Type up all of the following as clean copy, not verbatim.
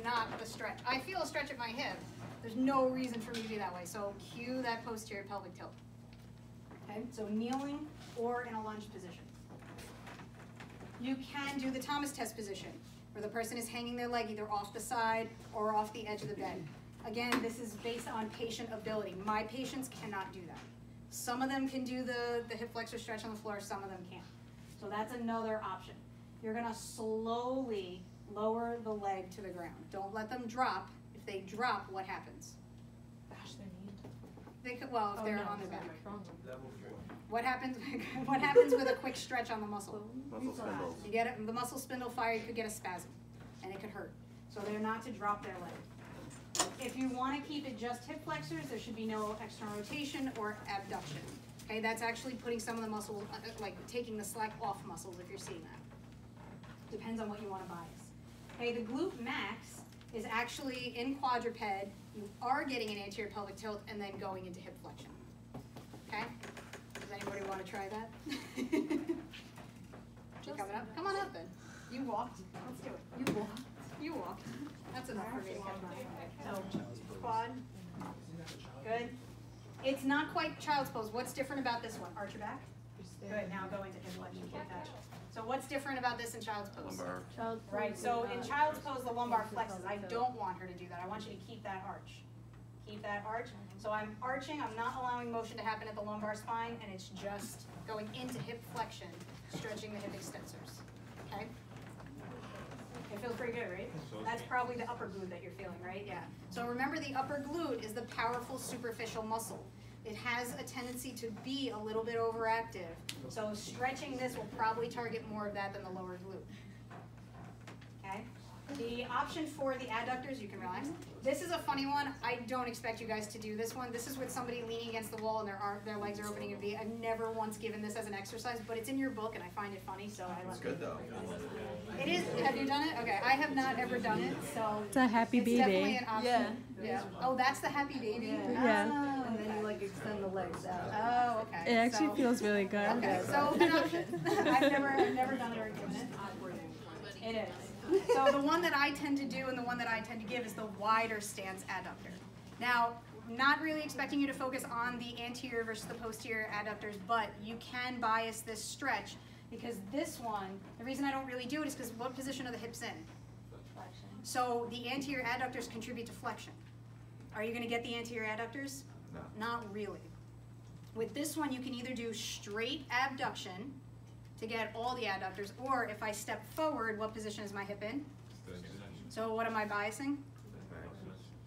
not the stretch. I feel a stretch at my hip. There's no reason for me to be that way. So cue that posterior pelvic tilt. Okay, so kneeling or in a lunge position. You can do the Thomas test position, where the person is hanging their leg either off the side or off the edge of the bed. Again, this is based on patient ability. My patients cannot do that. Some of them can do the hip flexor stretch on the floor, some of them can't. So that's another option. You're gonna slowly lower the leg to the ground. Don't let them drop. If they drop, what happens? Bash their knee. They could, well, if they're on their back. Level 3. What happens? What happens with a quick stretch on the muscle? Muscle spindles. You get it, the muscle spindle fire. You could get a spasm, and it could hurt. So they're not to drop their leg. If you want to keep it just hip flexors, there should be no external rotation or abduction. Okay, that's actually putting some of the muscles, like taking the slack off muscles. If you're seeing that, depends on what you want to bias. Okay, the glute max is actually in quadruped. You are getting an anterior pelvic tilt and then going into hip flexion. Okay. Does anybody want to try that? Coming up? Come on up then. You walked. Let's do it. You walked. You walked. That's enough for me to catch my eye. So, quad. Good. It's not quite child's pose. What's different about this one? Arch your back. Good. Now go into hip flexion. So what's different about this in child's pose? Lumbar. Right. So in child's pose, the lumbar flexes. I don't want her to do that. I want you to keep that arch. Keep that arch. So I'm arching, I'm not allowing motion to happen at the lumbar spine, and it's just going into hip flexion, stretching the hip extensors. Okay? It feels pretty good, right? That's probably the upper glute that you're feeling, right? Yeah. So remember, the upper glute is the powerful superficial muscle. It has a tendency to be a little bit overactive. So stretching this will probably target more of that than the lower glute. Okay? The option for the adductors, you can relax. This is a funny one. I don't expect you guys to do this one. This is with somebody leaning against the wall and their legs are opening a V. I've never once given this as an exercise, but it's in your book and I find it funny, so I love it. It's good though. It is. Have you done it? Okay, I have not ever done it, so it's a happy baby. Definitely an option. Yeah. Oh, that's the happy baby. Yeah. Oh, And then you like extend the legs out. oh, okay. It actually feels really good. Okay, so an option. I've never done it or given it. It is. So the one that I tend to do and the one that I tend to give is the wider stance adductor. Now, not really expecting you to focus on the anterior versus the posterior adductors, but you can bias this stretch because this one, the reason I don't really do it is because what position are the hips in? Flexion. So the anterior adductors contribute to flexion. Are you going to get the anterior adductors? No. Not really. With this one, you can either do straight abduction to get all the adductors, or if I step forward, what position is my hip in? So what am I biasing?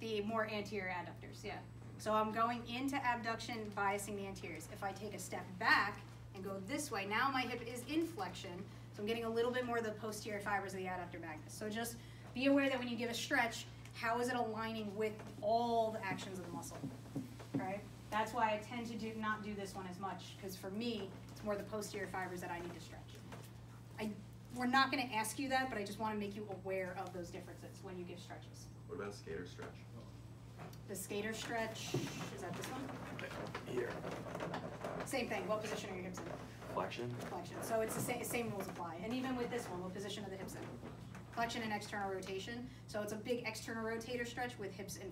The more anterior adductors, yeah. So I'm going into abduction, biasing the anteriors. If I take a step back and go this way, now my hip is in flexion, so I'm getting a little bit more of the posterior fibers of the adductor magnus. So just be aware that when you give a stretch, how is it aligning with all the actions of the muscle, right? That's why I tend to not do this one as much, because for me, it's more the posterior fibers that I need to stretch. We're not going to ask you that, but I just want to make you aware of those differences when you give stretches. What about skater stretch? The skater stretch, is that this one? Here. Same thing, what position are your hips in? Flexion. Flexion. So it's the same rules apply. And even with this one, what position are the hips in? Flexion and external rotation. So it's a big external rotator stretch with hips in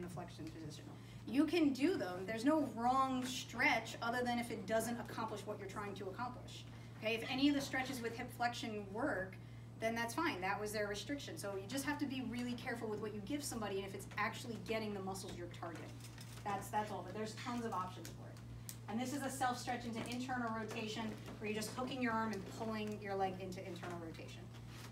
the flexion position. You can do them. There's no wrong stretch other than if it doesn't accomplish what you're trying to accomplish. Okay, if any of the stretches with hip flexion work, then that's fine. That was their restriction. So you just have to be really careful with what you give somebody and if it's actually getting the muscles you're targeting. That's all. But there's tons of options for it. And this is a self-stretch into internal rotation where you're just hooking your arm and pulling your leg into internal rotation.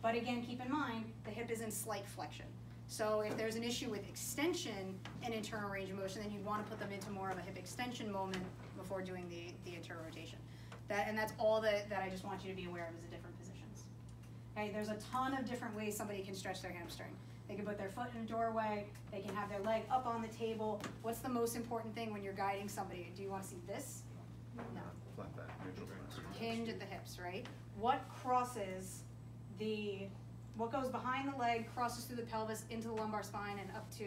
But again, keep in mind, the hip is in slight flexion. So if there's an issue with extension and internal range of motion, then you'd want to put them into more of a hip extension moment before doing the internal rotation. And that's all that I just want you to be aware of is the different positions. Okay, there's a ton of different ways somebody can stretch their hamstring. They can put their foot in a doorway, they can have their leg up on the table. What's the most important thing when you're guiding somebody? Do you want to see this? No. Flat back, neutral back. Hinge at the hips, right? What crosses what goes behind the leg, crosses through the pelvis, into the lumbar spine, and up to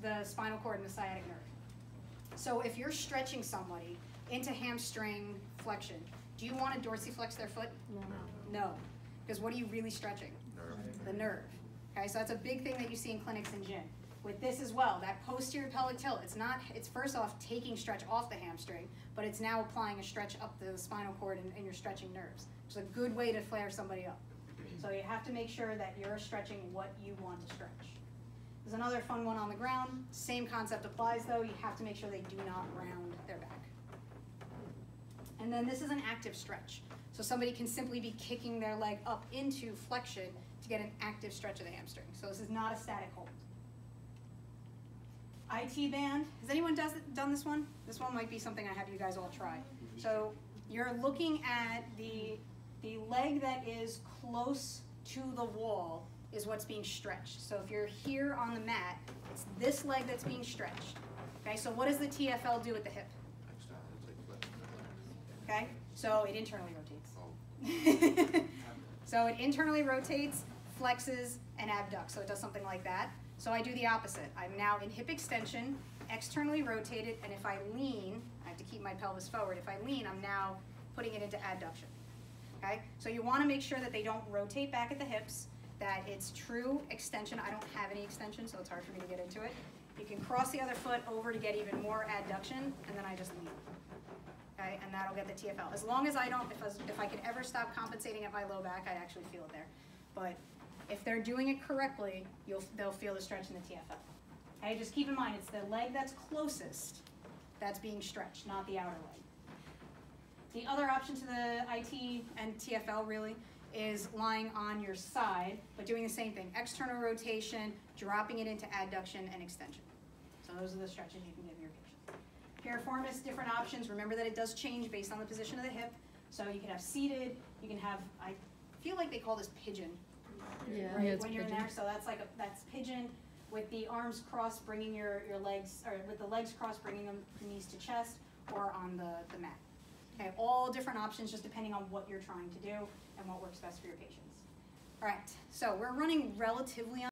the spinal cord and the sciatic nerve. So if you're stretching somebody into hamstring flexion, do you want to dorsiflex their foot? No. No. Because what are you really stretching? Nerve. The nerve. Okay, so that's a big thing that you see in clinics and gym. With this as well, that posterior pelvic tilt, it's first off taking stretch off the hamstring, but it's now applying a stretch up the spinal cord and you're stretching nerves. It's a good way to flare somebody up. So you have to make sure that you're stretching what you want to stretch. There's another fun one on the ground. Same concept applies though. You have to make sure they do not round their back. And then this is an active stretch. So somebody can simply be kicking their leg up into flexion to get an active stretch of the hamstring. So this is not a static hold. IT band. Has anyone done this one? This one might be something I have you guys all try. So you're looking at the leg that is close to the wall is what's being stretched. So if you're here on the mat, it's this leg that's being stretched. Okay, so what does the TFL do at the hip? Okay, so it internally rotates. So it internally rotates, flexes, and abducts. So it does something like that. So I do the opposite. I'm now in hip extension, externally rotated, and if I lean, I have to keep my pelvis forward. If I lean, I'm now putting it into adduction. Okay, so you want to make sure that they don't rotate back at the hips, that it's true extension. I don't have any extension, so it's hard for me to get into it. You can cross the other foot over to get even more adduction, and then I just lean. Okay, and that'll get the TFL. As long as I don't, if I could ever stop compensating at my low back, I'd actually feel it there. But if they're doing it correctly, they'll feel the stretch in the TFL. Okay, just keep in mind, it's the leg that's closest that's being stretched, not the outer leg. The other option to the IT and TFL really is lying on your side, but doing the same thing. External rotation, dropping it into adduction and extension. So those are the stretches you can give your patients. Piriformis, different options. Remember that it does change based on the position of the hip. So you can have seated, you can have, I feel like they call this pigeon. Yeah, Right, it's when you're in pigeon. there, so that's pigeon with the arms crossed, bringing your legs, or with the legs crossed, bringing them knees to chest, or on the mat. Okay, all different options just depending on what you're trying to do and what works best for your patients. All right, so we're running relatively